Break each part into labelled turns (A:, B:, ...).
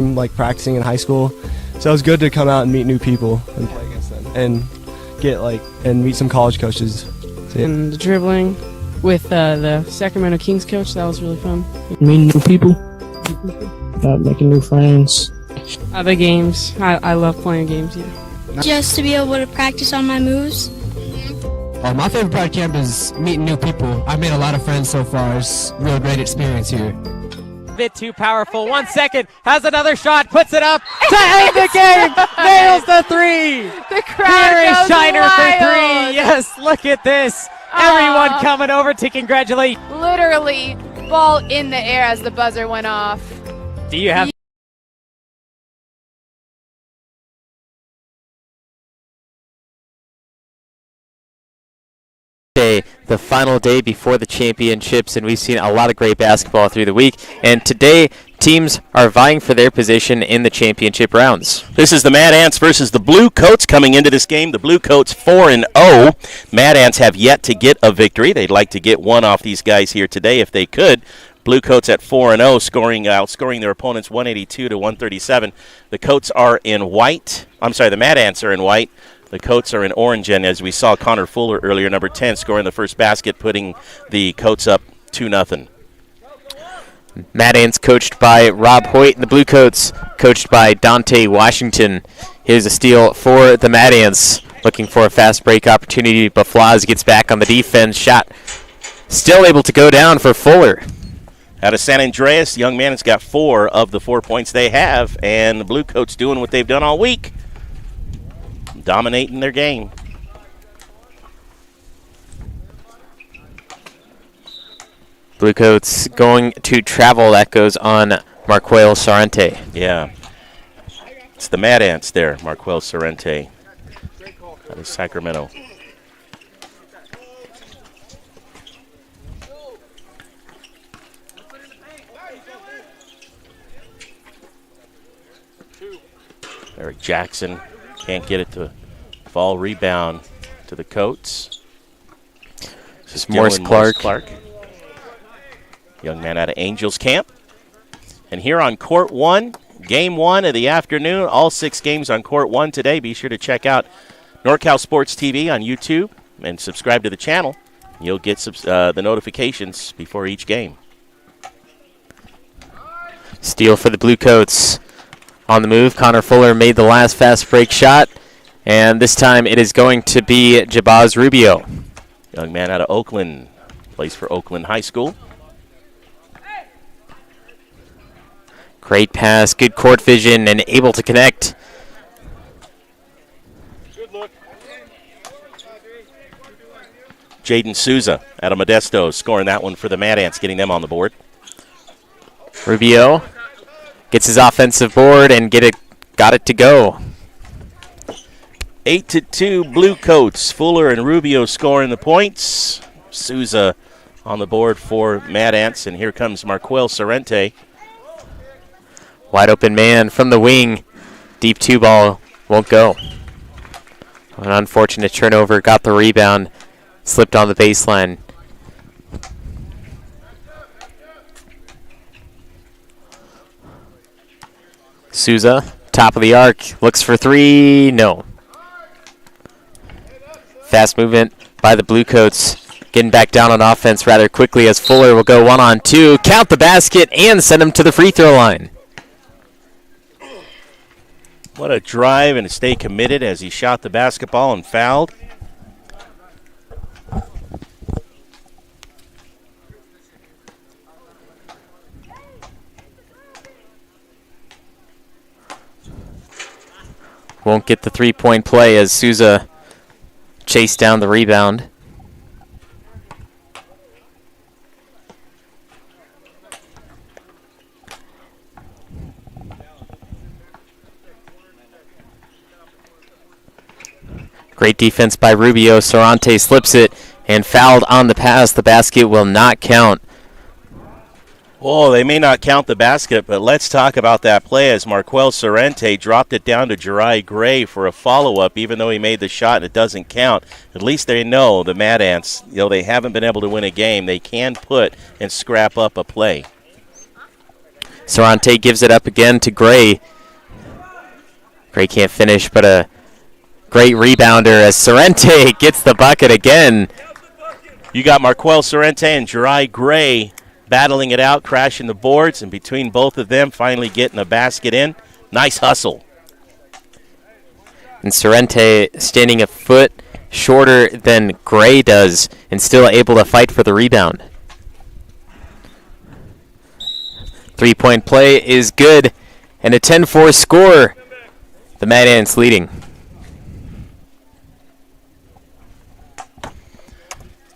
A: like practicing in high school, so it was good to come out and meet new people and play against them and and meet some college coaches.
B: And the dribbling with the Sacramento Kings coach, that was really fun.
C: Meeting new people, making new friends.
B: The games, I love playing games. Yeah.
D: Just to be able to practice on my moves.
E: My favorite part of camp is meeting new people. I've made a lot of friends so far. It's a real great experience here.
F: Bit too powerful. 1 second, has another shot, puts it up to end the game. Nails the three.
G: The crowd
F: Here is
G: goes
F: Shiner
G: wild.
F: for three. Yes, look at this. Everyone coming over to congratulate.
G: Literally, ball in the air as the buzzer went off.
F: Do you have
H: the final day before the championships, and we've seen a lot of great basketball through the week, and today teams are vying for their position in the championship rounds.
I: This is the Mad Ants versus the Blue Coats coming into this game. The Blue Coats 4-0. Mad Ants have yet to get a victory. They'd like to get one off these guys here today if they could. Blue Coats at 4-0, outscoring their opponents 182-137. The Coats are in white. I'm sorry, the Mad Ants are in white. The Coats are in orange, and as we saw Connor Fuller earlier, number 10, scoring the first basket, putting the Coats up 2-0.
H: Mad Ants coached by Rob Hoyt, and the Blue Coats coached by Dante Washington. Here's a steal for the Mad Ants, looking for a fast break opportunity, but Flaz gets back on the defense. Shot still able to go down for Fuller.
I: Out of San Andreas, young man has got 4 of the 4 points they have, and the Blue Coats doing what they've done all week. Dominating their game.
H: Blue Coats going to travel. That goes on Marquel Sorrente.
I: Yeah. It's the Mad Ants there, Marquel Sorrente out of Sacramento. Eric Jackson can't get it to fall. Rebound to the Coats.
H: This is Morris Clark.
I: Young man out of Angels Camp. And here on Court 1, Game 1 of the afternoon. All 6 games on Court 1 today. Be sure to check out NorCal Sports TV on YouTube and subscribe to the channel. You'll get the notifications before each game.
H: Steal for the Blue Coats. On the move, Connor Fuller made the last fast break shot, and this time it is going to be Jabaz Rubio.
I: Young man out of Oakland, plays for Oakland High School.
H: Great pass, good court vision, and able to connect.
I: Good look. Jaden Souza out of Modesto scoring that one for the Mad Ants, getting them on the board.
H: Rubio gets his offensive board and got it to go.
I: 8-2 Blue Coats. Fuller and Rubio scoring the points. Souza on the board for Mad Ants, and here comes Marquel Sorrente.
H: Wide open man from the wing. Deep 2 ball won't go. An unfortunate turnover, got the rebound, slipped on the baseline. Souza, top of the arc, looks for 3, no. Fast movement by the Blue Coats, getting back down on offense rather quickly as Fuller will go 1-on-2, count the basket, and send him to the free throw line.
I: What a drive and to stay committed as he shot the basketball and fouled.
H: Won't get the three-point play as Souza chased down the rebound. Great defense by Rubio. Sorrente slips it and fouled on the pass. The basket will not count.
I: Oh, they may not count the basket, but let's talk about that play as Marquel Sorrente dropped it down to Jeriah Gray for a follow-up, even though he made the shot and it doesn't count. At least they know, the Mad Ants, they haven't been able to win a game. They can put and scrap up a play.
H: Sorante gives it up again to Gray. Gray can't finish, but a great rebounder as Sorrente gets the bucket again.
I: You got Marquel Sorrente and Jirai Gray battling it out, crashing the boards, and between both of them, finally getting a basket in. Nice hustle.
H: And Sorrente standing a foot shorter than Gray does and still able to fight for the rebound. 3-point play is good, and a 10-4 score. The Mad Ants leading.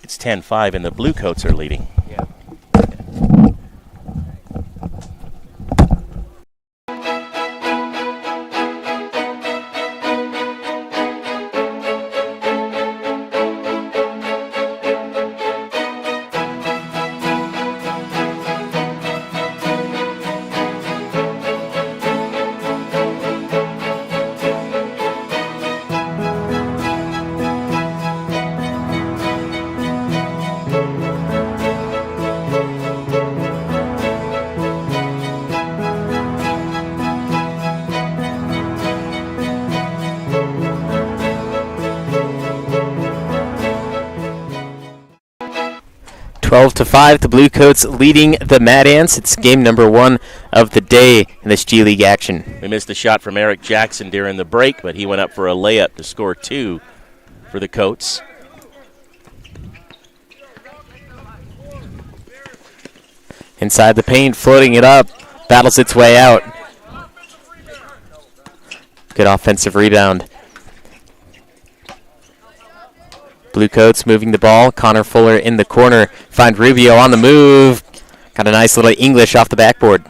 I: It's 10-5, and the Bluecoats are leading.
H: 12-5, the Bluecoats leading the Mad Ants. It's game number 1 of the day in this G League action.
I: We missed a shot from Eric Jackson during the break, but he went up for a layup to score 2 for the Coats.
H: Inside the paint, floating it up, battles its way out. Good offensive rebound. Bluecoats moving the ball. Connor Fuller in the corner. Find Rubio on the move. Got a nice little English off the backboard.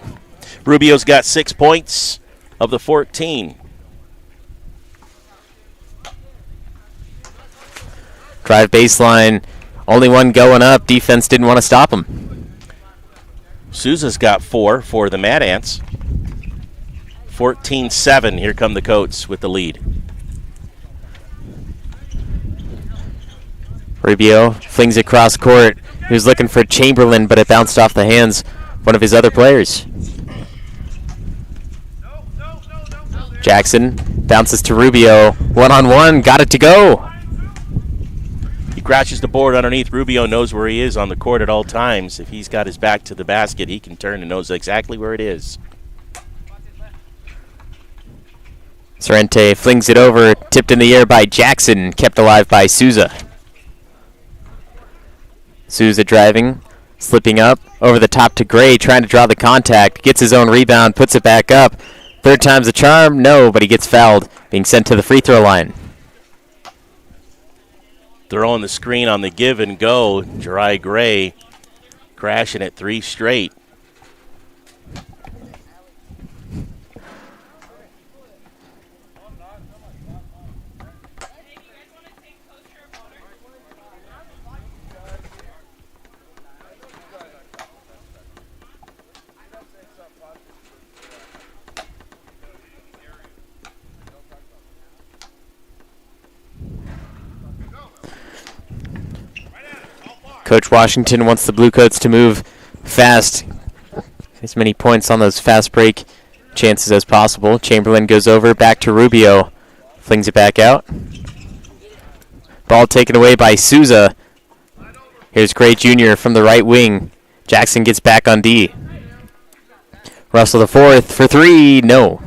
I: Rubio's got 6 points of the 14.
H: Drive baseline. Only one going up. Defense didn't want to stop him.
I: Souza's got 4 for the Mad Ants. 14-7. Here come the Coats with the lead.
H: Rubio flings it cross court. He was looking for Chamberlain, but it bounced off the hands of one of his other players. Jackson bounces to Rubio. One-on-one, got it to go.
I: He crashes the board underneath. Rubio knows where he is on the court at all times. If he's got his back to the basket, he can turn and knows exactly where it is.
H: Sorrente flings it over, tipped in the air by Jackson, kept alive by Souza. Souza driving, slipping up, over the top to Gray, trying to draw the contact, gets his own rebound, puts it back up. Third time's a charm, no, but he gets fouled, being sent to the free throw line.
I: Throwing the screen on the give and go. Jirai Gray crashing it 3 straight.
H: Coach Washington wants the Bluecoats to move fast. As many points on those fast break chances as possible. Chamberlain goes over, back to Rubio. Flings it back out. Ball taken away by Souza. Here's Gray Jr. from the right wing. Jackson gets back on D. Russell the fourth for 3, no.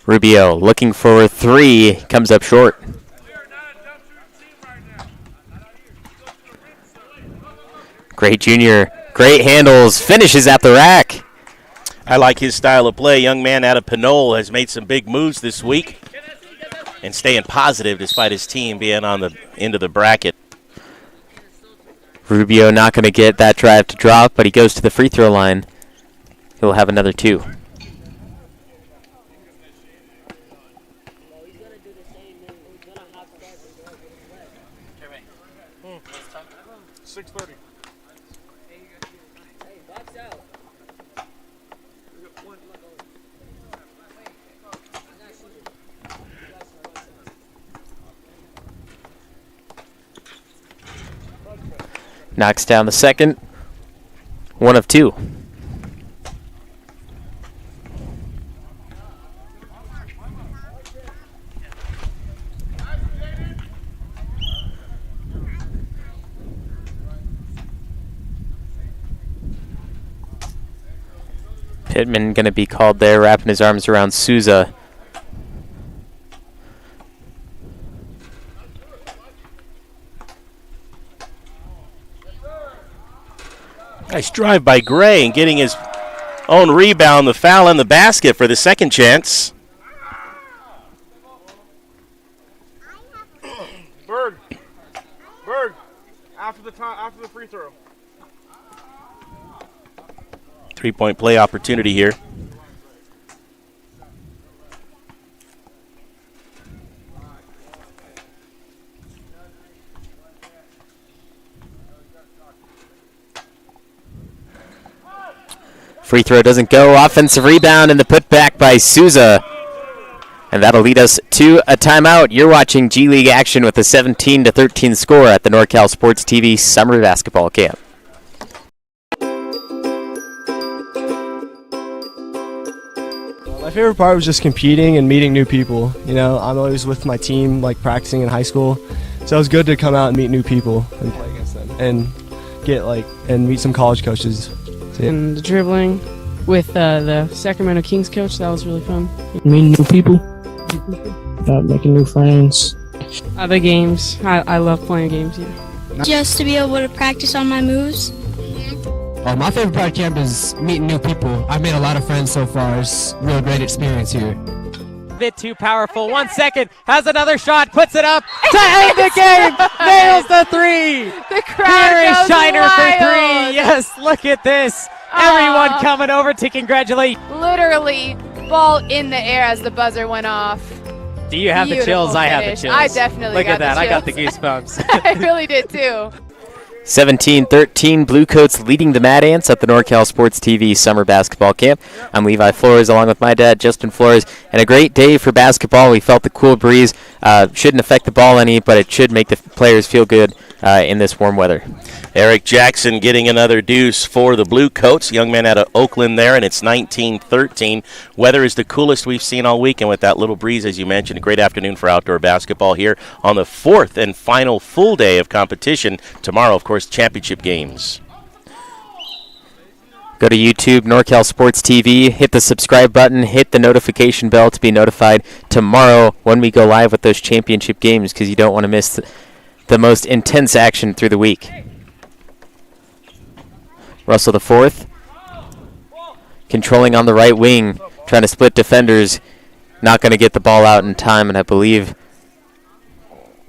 H: Rubio looking for 3, comes up short. Gray Jr., great handles, finishes at the rack.
I: I like his style of play. Young man out of Pinole has made some big moves this week and staying positive despite his team being on the end of the bracket.
H: Rubio not going to get that drive to drop, but he goes to the free throw line. He'll have another 2. Knocks down the second. 1 of 2. Pittman going to be called there, wrapping his arms around Souza.
I: Nice drive by Gray and getting his own rebound, the foul in the basket for the second chance.
J: Berg, after the free throw.
I: 3-point play opportunity here.
H: Free throw doesn't go. Offensive rebound and the putback by Souza. And that'll lead us to a timeout. You're watching G League action with a 17-13 score at the NorCal Sports TV Summer Basketball Camp.
A: My favorite part was just competing and meeting new people. You know, I'm always with my team, like practicing in high school, so it was good to come out and meet new people and play against them and get and meet some college coaches. So,
B: And the dribbling with the Sacramento Kings coach, that was really fun.
C: Meeting new people. Making new friends.
B: The games, I love playing games, yeah.
D: Just to be able to practice on my moves.
E: My favorite part of camp is meeting new people. I've made a lot of friends so far. It's a real great experience here.
F: Bit too powerful. 1 second. Has another shot. Puts it up to end the game. Nails the three.
G: The crowd
F: Here is
G: goes
F: Shiner
G: wild.
F: for 3. Yes, look at this. Everyone coming over to congratulate.
G: Literally, ball in the air as the buzzer went off.
F: Do you have the
G: Beautiful
F: chills? I have the
G: finish.
F: chills.
G: I definitely
F: Look
G: got
F: at that.
G: the
F: I got the
G: chills.
F: goosebumps.
G: I really did too.
H: 17-13, Blue Coats leading the Mad Ants at the NorCal Sports TV Summer Basketball Camp. I'm Levi Flores along with my dad, Justin Flores. And a great day for basketball. We felt the cool breeze. Shouldn't affect the ball any, but it should make the players feel good in this warm weather.
I: Eric Jackson getting another deuce for the Blue Coats. Young man out of Oakland there, and it's 19-13. Weather is the coolest we've seen all weekend with that little breeze, as you mentioned. A great afternoon for outdoor basketball here on the 4th and final full day of competition. Tomorrow, of course, championship games.
H: Go to YouTube, NorCal Sports TV, hit the subscribe button, hit the notification bell to be notified tomorrow when we go live with those championship games, because you don't want to miss the most intense action through the week. Russell the fourth, controlling on the right wing, trying to split defenders, not going to get the ball out in time, and I believe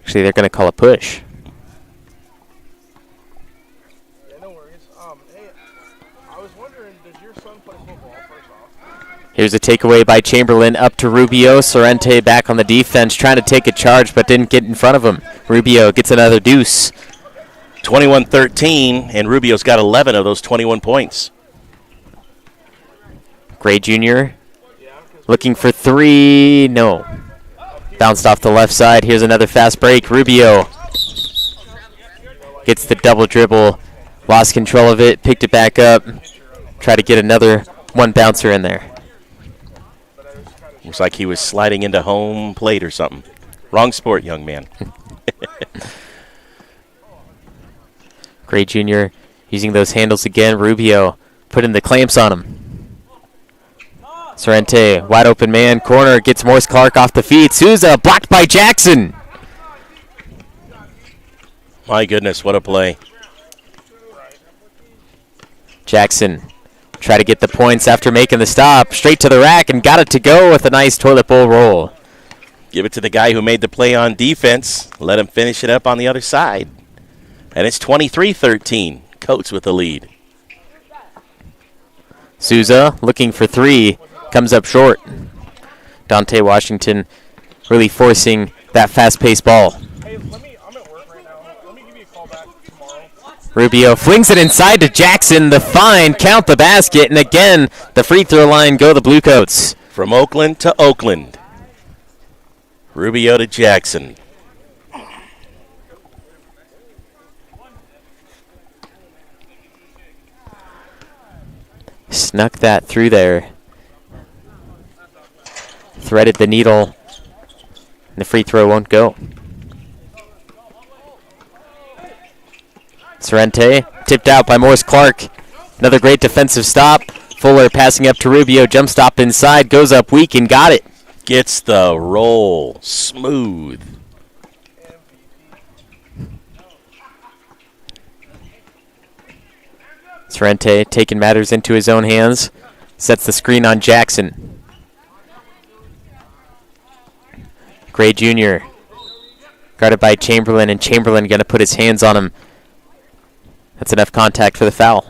H: actually they're going to call a push. Here's a takeaway by Chamberlain up to Rubio. Sorrente back on the defense, trying to take a charge, but didn't get in front of him. Rubio gets another deuce.
I: 21-13, and Rubio's got 11 of those 21 points.
H: Gray Jr. looking for 3. No. Bounced off the left side. Here's another fast break. Rubio gets the double dribble. Lost control of it. Picked it back up. Try to get another one bouncer in there.
I: Looks like he was sliding into home plate or something. Wrong sport, young man.
H: Gray Jr. using those handles again. Rubio putting the clamps on him. Sorrente, wide open man, corner, gets Morse Clark off the feet. Souza blocked by Jackson.
I: My goodness, what a play.
H: Jackson try to get the points after making the stop. Straight to the rack and got it to go with a nice toilet bowl roll.
I: Give it to the guy who made the play on defense. Let him finish it up on the other side. And it's 23-13. Coats with the lead.
H: Souza looking for 3. Comes up short. Dante Washington really forcing that fast-paced ball.
J: Hey, I'm at work right now. Let me give you a call back tomorrow.
H: Rubio flings it inside to Jackson. The fine, count the basket, and again, the free throw line go the Blue Coats.
I: From Oakland to Oakland. Rubio to Jackson.
H: Snuck that through there. Threaded the needle. And the free throw won't go. Sorrente tipped out by Morris Clark. Another great defensive stop. Fuller passing up to Rubio. Jump stop inside. Goes up weak and got it.
I: Gets the roll. Smooth.
H: Sorrente taking matters into his own hands. Sets the screen on Jackson. Gray Jr. guarded by Chamberlain, and Chamberlain going to put his hands on him. That's enough contact for the foul.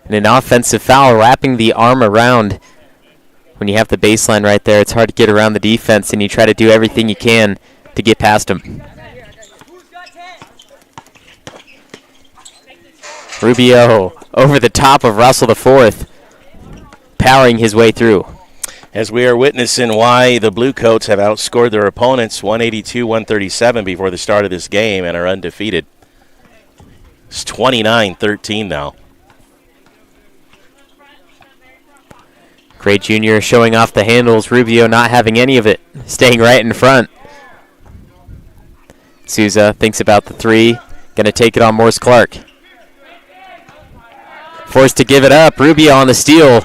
H: And an offensive foul, wrapping the arm around. When you have the baseline right there, it's hard to get around the defense, and you try to do everything you can to get past them. Rubio over the top of Russell IV, powering his way through.
I: As we are witnessing why the Bluecoats have outscored their opponents 182-137 before the start of this game and are undefeated. It's 29-13 now.
H: Gray Jr. showing off the handles. Rubio not having any of it, staying right in front. Souza thinks about the three, going to take it on Morris Clark. Forced to give it up. Rubio on the steal.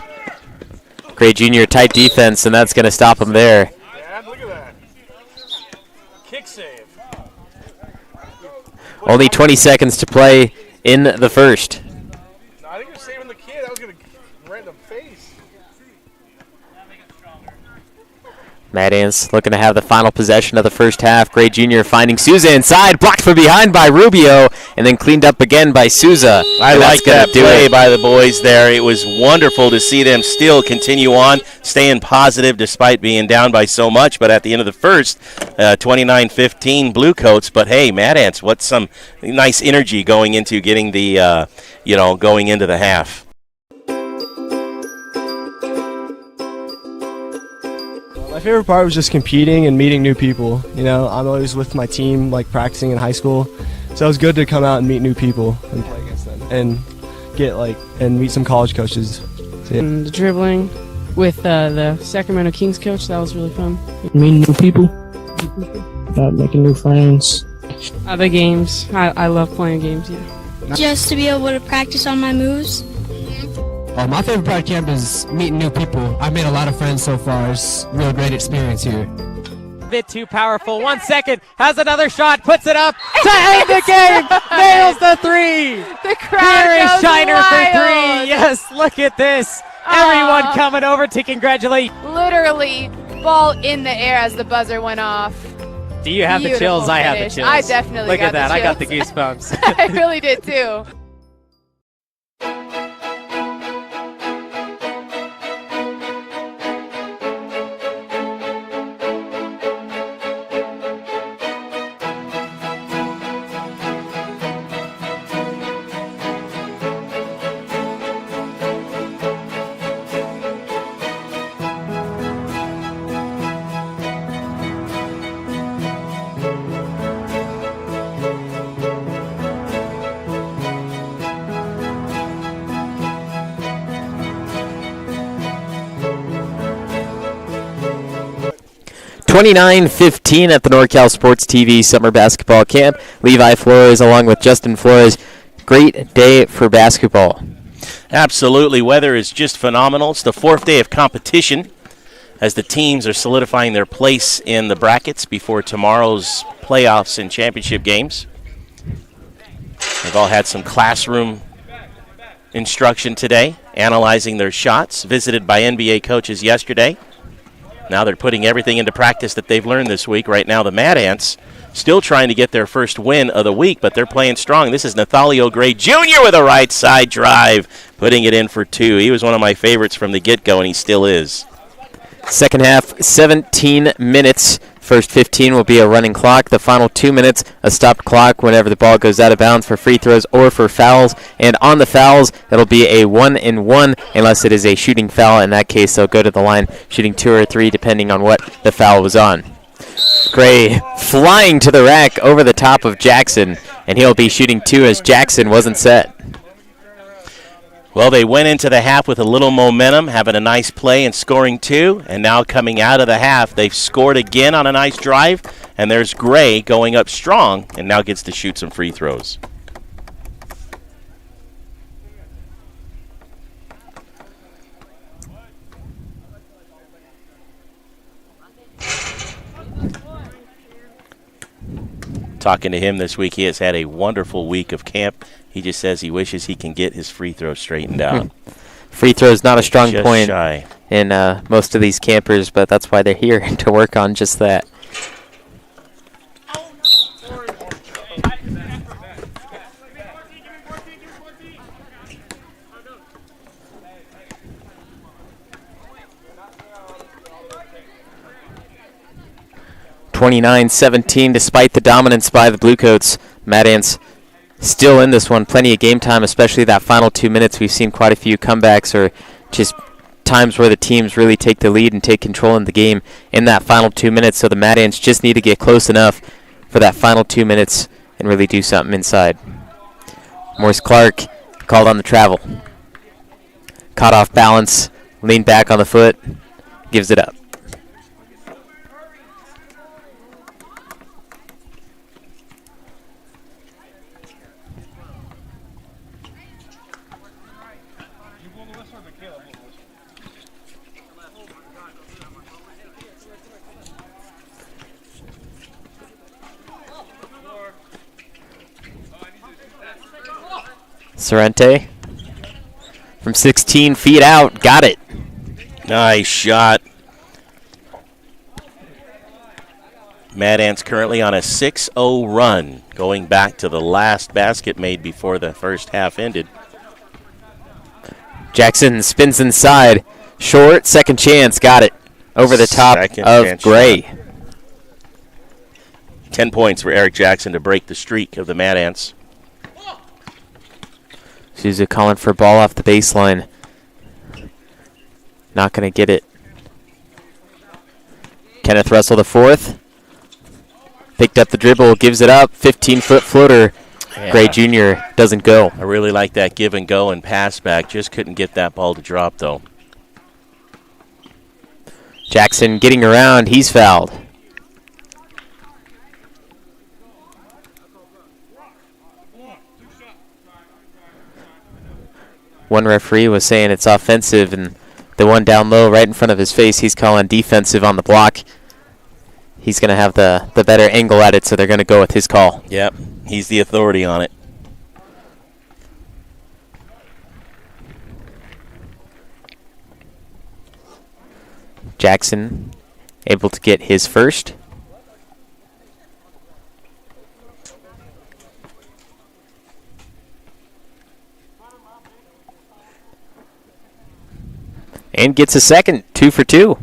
H: Gray Jr. tight defense, and that's going to stop him there.
J: Dad, look at that. Kick save.
H: Only 20 seconds to play in the first.
J: No, I think you're saving the kid. That was going to right in the face.
H: Mad Ants looking to have the final possession of the first half. Gray Jr. finding Souza inside, blocked from behind by Rubio, and then cleaned up again by Souza.
I: I like that play by the boys there. It was wonderful to see them still continue on, staying positive despite being down by so much. But at the end of the first, 29-15 Bluecoats. But hey, Mad Ants, what's some nice energy going into getting the, going into the half.
A: My favorite part was just competing and meeting new people. You know, I'm always with my team, like practicing in high school, so it was good to come out and meet new people and play against them and and meet some college coaches. So, yeah.
B: And the dribbling with the Sacramento Kings coach, that was really fun.
C: Meeting new people, making new friends.
B: The games, I love playing games. Yeah.
D: Just to be able to practice on my moves.
E: My favorite part of camp is meeting new people. I've made a lot of friends so far. It's a real great experience here.
F: Bit too powerful. 1 second. Has another shot. Puts it up to end the game. Nails the three.
G: The crowd
F: Here is
G: goes
F: Shiner
G: wild.
F: for three. Yes, look at this. Everyone coming over to congratulate.
G: Literally, ball in the air as the buzzer went off.
F: Do you have the
G: Beautiful
F: chills? I have the
G: finish.
F: chills.
G: I definitely
F: Look
G: got
F: at that.
G: the
F: I got the
G: chills.
F: goosebumps.
G: I really did too.
H: $29.15 at the NorCal Sports TV Summer Basketball Camp. Levi Flores along with Justin Flores. Great day for basketball.
I: Absolutely. Weather is just phenomenal. It's the fourth day of competition as the teams are solidifying their place in the brackets before tomorrow's playoffs and championship games. They've all had some classroom instruction today, analyzing their shots, visited by NBA coaches yesterday. Now they're putting everything into practice that they've learned this week. Right now the Mad Ants still trying to get their first win of the week, but they're playing strong. This is Nathalio Gray Jr. with a right side drive, putting it in for two. He was one of my favorites from the get-go, and he still is.
H: Second half, 17 minutes First 15 will be a running clock. The final 2 minutes, a stopped clock whenever the ball goes out of bounds for free throws or for fouls. And on the fouls, it'll be a 1-and-1 unless it is a shooting foul. In that case, they'll go to the line shooting 2 or 3 depending on what the foul was on. Gray flying to the rack over the top of Jackson, and he'll be shooting 2 as Jackson wasn't set.
I: Well, they went into the half with a little momentum, having a nice play and scoring 2. And now coming out of the half, they've scored again on a nice drive. And there's Gray going up strong and now gets to shoot some free throws. Talking to him this week, he has had a wonderful week of camp. He just says he wishes he can get his free throws straightened out.
H: Free throw is not a strong
I: Just
H: point
I: shy.
H: in most of these campers, but that's why they're here, to work on just that. (29-17) despite the dominance by the Bluecoats. Mad Ants still in this one. Plenty of game time, especially that final 2 minutes. We've seen quite a few comebacks or just times where the teams really take the lead and take control in the game in that final 2 minutes. So the Mad Ants just need to get close enough for that final 2 minutes and really do something inside. Morris Clark called on the travel. Caught off balance, leaned back on the foot, gives it up. Sorrente from 16 feet out, got it.
I: Nice shot. Mad Ants currently on a 6-0 run, going back to the last basket made before the first half ended.
H: Jackson spins inside, short, second chance, got it. Over the top of Gray.
I: Shot. 10 points for Eric Jackson to break the streak of the Mad Ants.
H: Souza calling for ball off the baseline. Not going to get it. Kenneth Russell the fourth. Picked up the dribble, gives it up. 15-foot floater. Yeah. Gray Jr. doesn't go.
I: I really like that give and go and pass back. Just couldn't get that ball to drop, though.
H: Jackson getting around. He's fouled. One referee was saying it's offensive, and the one down low right in front of his face, he's calling defensive on the block. He's going to have the better angle at it, so they're going to go with his call.
I: Yep, he's the authority on it.
H: Jackson able to get his first. And gets a second, 2 for 2.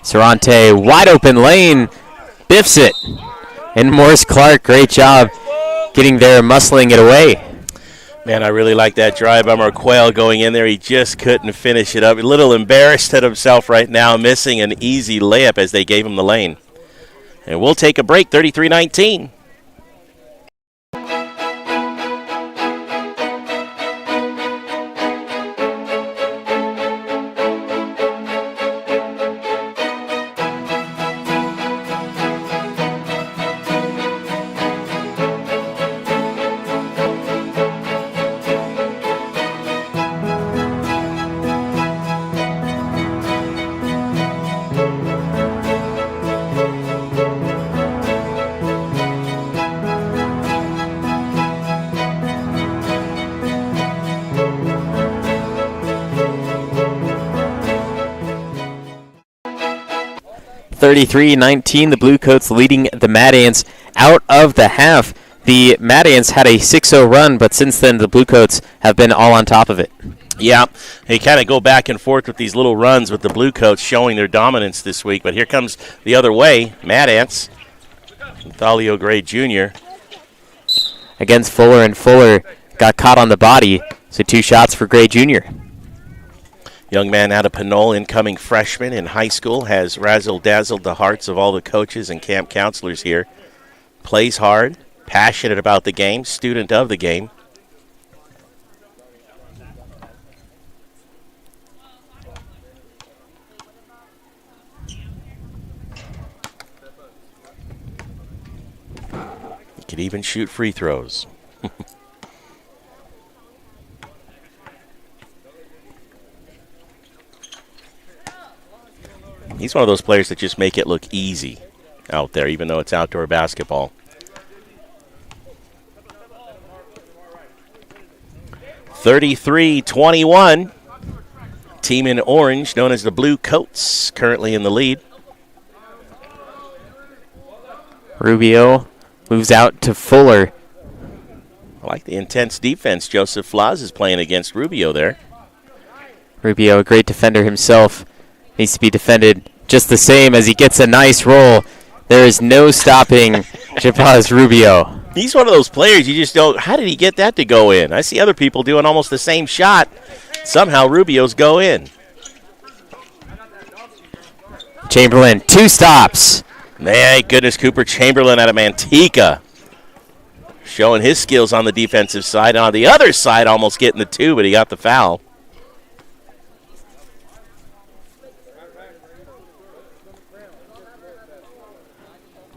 H: Sorrente, wide open lane, biffs it. And Morris Clark, great job getting there, muscling it away.
I: Man, I really like that drive by Marquel going in there. He just couldn't finish it up. A little embarrassed at himself right now, missing an easy layup as they gave him the lane. And we'll take a break, 33-19.
H: 33-19, the Blue Coats leading the Mad Ants out of the half. The Mad Ants had a 6-0 run, but since then the Blue Coats have been all on top of it.
I: Yeah, they kind of go back and forth with these little runs with the Blue Coats showing their dominance this week. But here comes the other way, Mad Ants. Thalio Gray Jr.
H: against Fuller, and Fuller got caught on the body, so 2 shots for Gray Jr.
I: Young man out of Pinole, incoming freshman in high school, has razzle-dazzled the hearts of all the coaches and camp counselors here. Plays hard, passionate about the game, student of the game. He could even shoot free throws. He's one of those players that just make it look easy out there, even though it's outdoor basketball. 33-21. Team in orange, known as the Blue Coats, currently in the lead.
H: Rubio moves out to Fuller.
I: I like the intense defense Joseph Flaz is playing against Rubio there.
H: Rubio, a great defender himself, needs to be defended just the same as he gets a nice roll. There is no stopping Chapaz Rubio.
I: He's one of those players you just don't, how did he get that to go in? I see other people doing almost the same shot. Somehow Rubio's go in.
H: Chamberlain, 2 stops.
I: Thank goodness Cooper Chamberlain out of Manteca. Showing his skills on the defensive side. And on the other side, almost getting the 2, but he got the foul.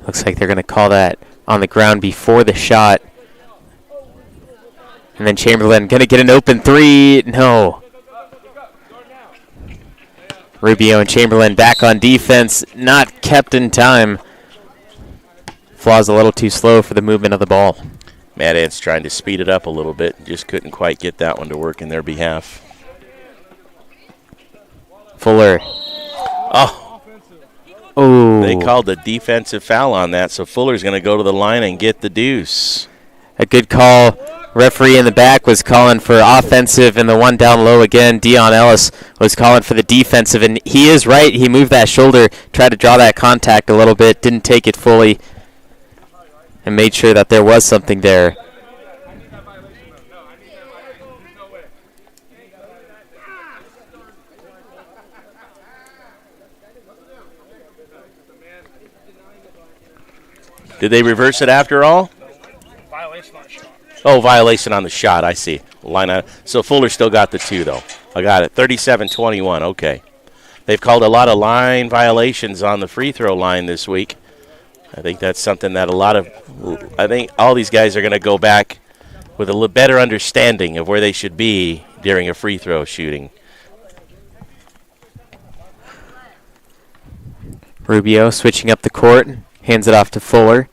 H: Looks like they're going to call that on the ground before the shot. And then Chamberlain going to get an open 3. No. Rubio and Chamberlain back on defense, not kept in time. Flaw's a little too slow for the movement of the ball.
I: Mad Ants trying to speed it up a little bit. Just couldn't quite get that one to work in their behalf.
H: Fuller. Oh.
I: They called the defensive foul on that, so Fuller's going to go to the line and get the deuce.
H: A good call. Referee in the back was calling for offensive, and the one down low again, Dion Ellis, was calling for the defensive. And he is right. He moved that shoulder, tried to draw that contact a little bit, didn't take it fully, and made sure that there was something there.
I: Did they reverse it after all?
J: Violation on the shot.
I: Oh, violation on the shot. I see. Line out. So Fuller still got the 2, though. I got it. 37-21. Okay. They've called a lot of line violations on the free throw line this week. I think that's something that I think all these guys are going to go back with a little better understanding of where they should be during a free throw shooting.
H: Rubio switching up the court, hands it off to Fuller.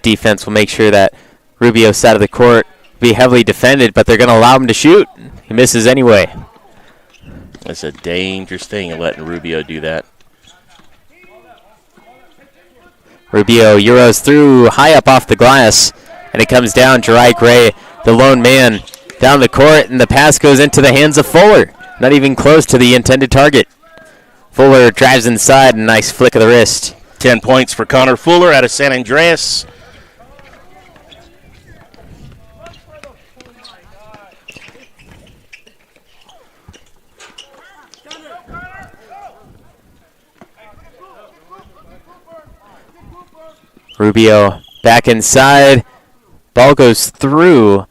H: Defense will make sure that Rubio's side of the court will be heavily defended, but they're going to allow him to shoot. He misses anyway.
I: That's a dangerous thing, letting Rubio do that.
H: Rubio Euros through, high up off the glass, and it comes down. Jari Gray, the lone man, down the court, and the pass goes into the hands of Fuller. Not even close to the intended target. Fuller drives inside, a nice flick of the wrist.
I: 10 points for Connor Fuller out of San Andreas.
H: Rubio back inside. Ball goes through.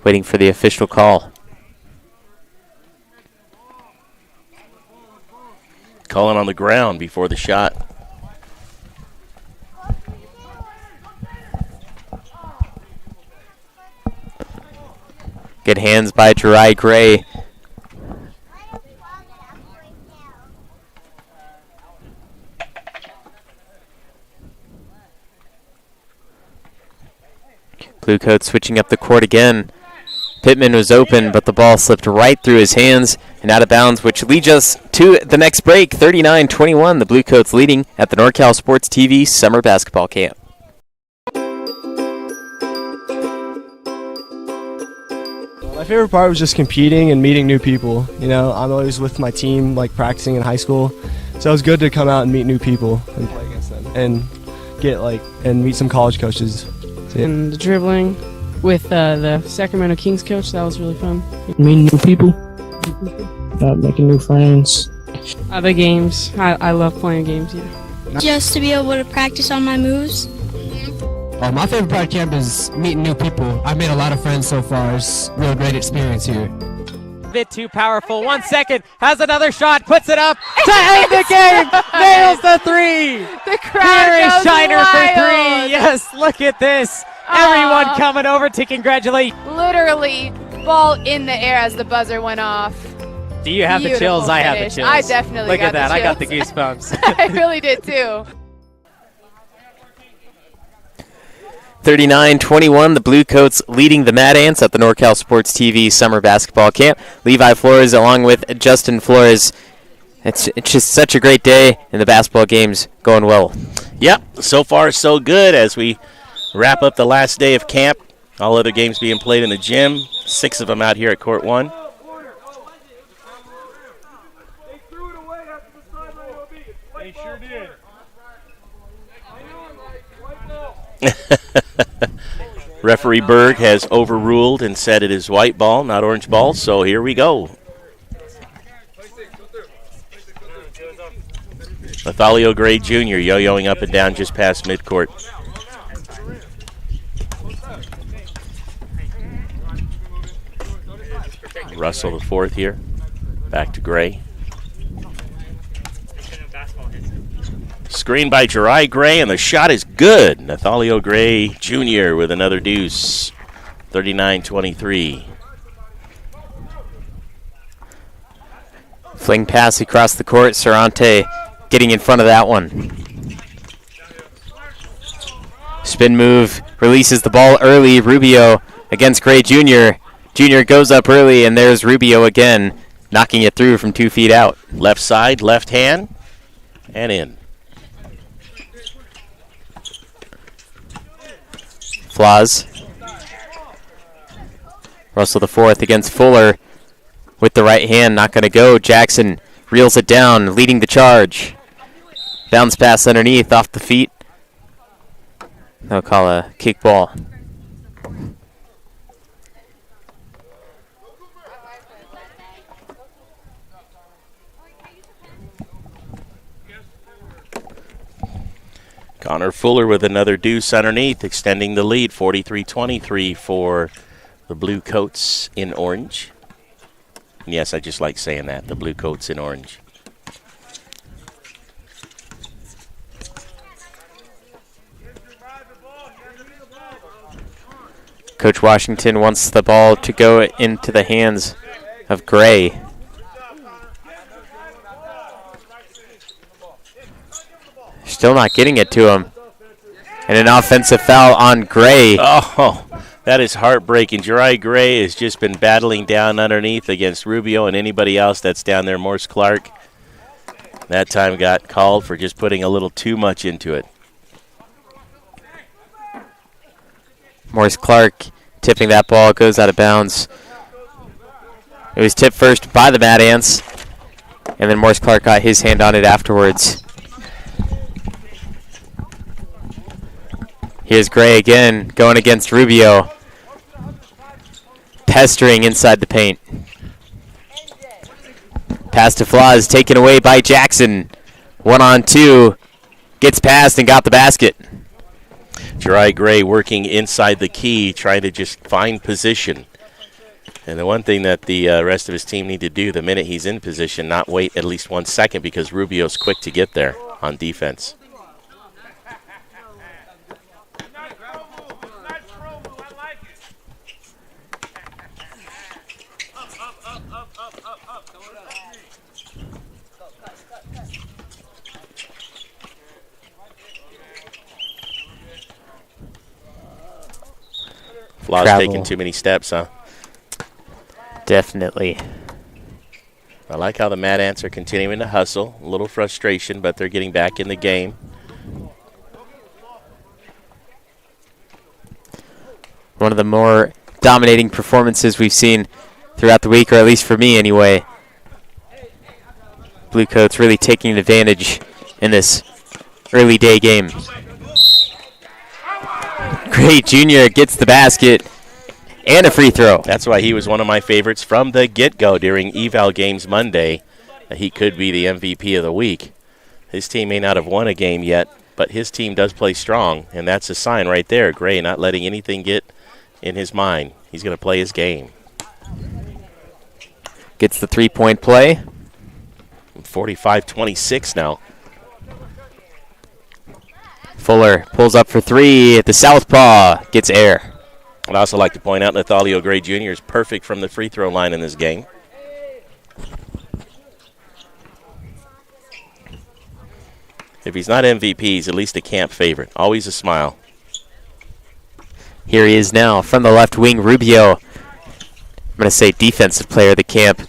H: Waiting for the official call.
I: Calling on the ground before the shot.
H: Good hands by Jari Gray. Blue Coats switching up the court again. Pittman was open, but the ball slipped right through his hands and out of bounds, which leads us to the next break. 39-21, the Blue Coats leading at the NorCal Sports TV Summer Basketball Camp.
A: My favorite part was just competing and meeting new people. You know, I'm always with my team, like practicing in high school, so it was good to come out and meet new people and play against them and meet some college coaches.
B: And the dribbling with the Sacramento Kings coach, that was really fun.
C: Meeting new people. Making new friends.
B: The games, I love playing games, yeah.
D: Just to be able to practice on my moves.
E: My favorite part of camp is meeting new people. I've made a lot of friends so far. It's a real great experience here.
F: Bit too powerful. 1 second, has another shot, puts it up to end the game. Nails the three.
G: The crowd
F: Here is
G: goes
F: Shiner
G: wild.
F: for three. Yes, look at this. Everyone coming over to congratulate.
G: Literally, ball in the air as the buzzer went off.
F: Do you have the
G: Beautiful
F: chills? I have the
G: finish.
F: chills.
G: I definitely
F: look
G: got
F: at that.
G: the
F: I got the
G: chills.
F: goosebumps.
G: I really did too.
H: 39-21, the Blue Coats leading the Mad Ants at the NorCal Sports TV Summer Basketball Camp. Levi Flores along with Justin Flores. It's just such a great day, and the basketball game's going well.
I: Yep, so far so good as we wrap up the last day of camp. All other games being played in the gym. 6 of them out here at Court 1.
J: They sure did.
I: Referee Berg has overruled and said it is white ball, not orange ball, so here we go. Nathalio Gray Jr. yo-yoing up and down just past midcourt. Russell the fourth here. Back to Gray. Screen by Jerai Gray, and the shot is good. Nathalio Gray Jr. with another deuce. 39-23.
H: Fling pass across the court. Sarante getting in front of that one. Spin move, releases the ball early. Rubio against Gray Jr. Jr. goes up early, and there's Rubio again, knocking it through from 2 feet out.
I: Left side, left hand, and in.
H: Flaz. Russell the fourth against Fuller with the right hand, not going to go. Jackson reels it down, leading the charge. Bounce pass underneath, off the feet. They'll call a kick ball.
I: Connor Fuller with another deuce underneath, extending the lead, 43-23 for the Blue Coats in orange. And yes, I just like saying that, the Blue Coats in orange.
H: Coach Washington wants the ball to go into the hands of Gray. Still not getting it to him. And an offensive foul on Gray.
I: Oh, that is heartbreaking. Jerai Gray has just been battling down underneath against Rubio and anybody else that's down there. Morse Clark that time got called for just putting a little too much into it.
H: Morse Clark tipping that ball, goes out of bounds. It was tipped first by the Mad Ants, and then Morse Clark got his hand on it afterwards. Here's Gray again, going against Rubio. Pestering inside the paint. Pass to Flaz, taken away by Jackson. 1-on-2, gets past and got the basket.
I: Jerai Gray working inside the key, trying to just find position. And the one thing that the rest of his team need to do the minute he's in position, not wait at least 1 second because Rubio's quick to get there on defense. Flaw's taking too many steps, huh?
H: Definitely.
I: I like how the Mad Ants are continuing to hustle. A little frustration, but they're getting back in the game.
H: One of the more dominating performances we've seen throughout the week, or at least for me anyway. Blue Coats really taking advantage in this early day game. Gray Jr. gets the basket and a free throw.
I: That's why he was one of my favorites from the get-go during eval games Monday. He could be the MVP of the week. His team may not have won a game yet, but his team does play strong, and that's a sign right there. Gray not letting anything get in his mind. He's going to play his game.
H: Gets the three-point play.
I: 45-26 now.
H: Fuller pulls up for three at the southpaw. Gets air.
I: I'd also like to point out Nathalio Gray Jr. is perfect from the free throw line in this game. If he's not MVP, he's at least a camp favorite. Always a smile.
H: Here he is now from the left wing, Rubio. I'm going to say defensive player of the camp,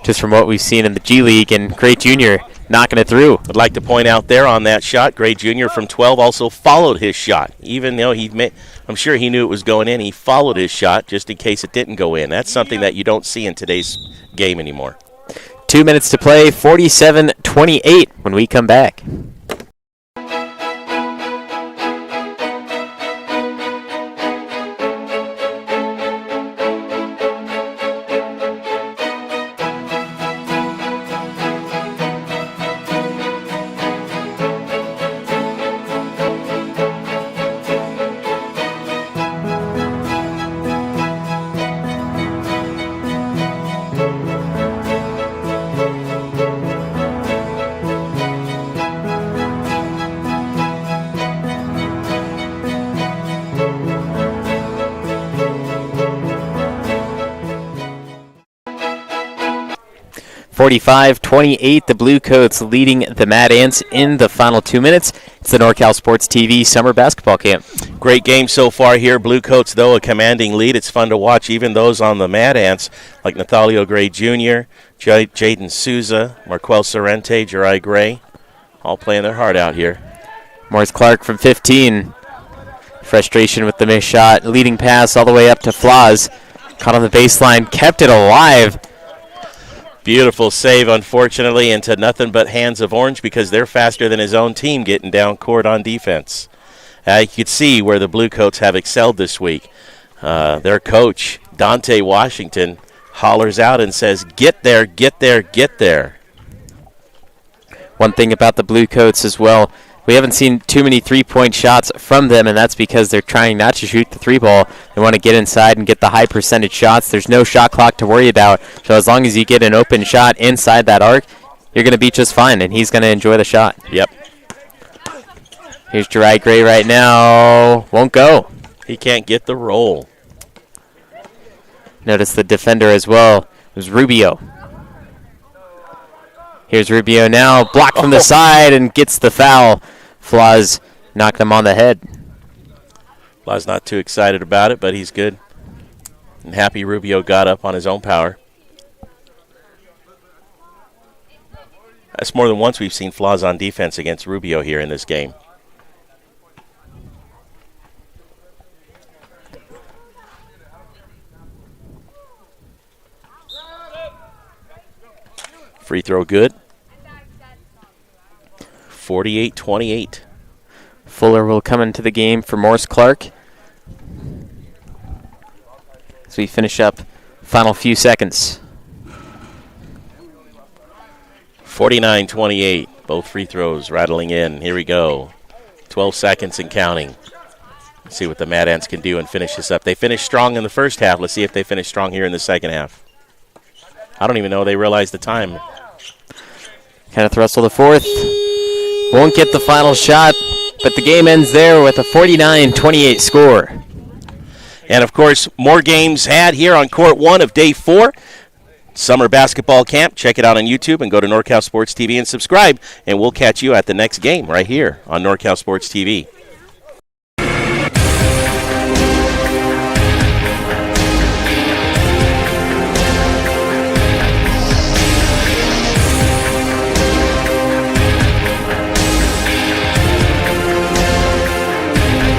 H: just from what we've seen in the G League, and Gray Jr. knocking it through.
I: I'd like to point out there on that shot, Gray Jr. from 12 also followed his shot. Even though I'm sure he knew it was going in, he followed his shot just in case it didn't go in. That's something that you don't see in today's game anymore.
H: 2 minutes to play, 47-28 when we come back. 45-28, the Blue Coats leading the Mad Ants in the final 2 minutes. It's the NorCal Sports TV Summer Basketball Camp.
I: Great game so far here. Blue Coats, though, a commanding lead. It's fun to watch even those on the Mad Ants, like Nathalio Gray Jr., Jaden Souza, Marquel Sorrente, Jerai Gray, all playing their heart out here.
H: Morris Clark from 15. Frustration with the missed shot. Leading pass all the way up to Flaz. Caught on the baseline, kept it alive.
I: Beautiful save, unfortunately, into nothing but hands of Orange because they're faster than his own team getting down court on defense. You could see where the Blue Coats have excelled this week. Their coach, Dante Washington, hollers out and says, "Get there, get there, get there."
H: One thing about the Blue Coats as well, we haven't seen too many three-point shots from them, and that's because they're trying not to shoot the three ball. They want to get inside and get the high percentage shots. There's no shot clock to worry about, so as long as you get an open shot inside that arc, you're going to be just fine, and he's going to enjoy the shot.
I: Yep.
H: Here's Jerai Gray right now. Won't go.
I: He can't get the roll.
H: Notice the defender as well. It was Rubio. Here's Rubio now, blocked from the side and gets the foul. Flaz knocked him on the head.
I: Flaz not too excited about it, but he's good. And happy Rubio got up on his own power. That's more than once we've seen Flaz on defense against Rubio here in this game. Free throw good. 48-28.
H: Fuller will come into the game for Morris Clark as we finish up final few seconds.
I: 49-28. Both free throws rattling in. Here we go. 12 seconds and counting. Let's see what the Mad Ants can do and finish this up. They finished strong in the first half. Let's see if they finish strong here in the second half. I don't even know they realized the time.
H: Kenneth Russell the fourth. Won't get the final shot, but the game ends there with a 49-28 score.
I: And, of course, more games had here on Court 1 of Day 4. Summer Basketball Camp. Check it out on YouTube and go to NorCal Sports TV and subscribe. And we'll catch you at the next game right here on NorCal Sports TV.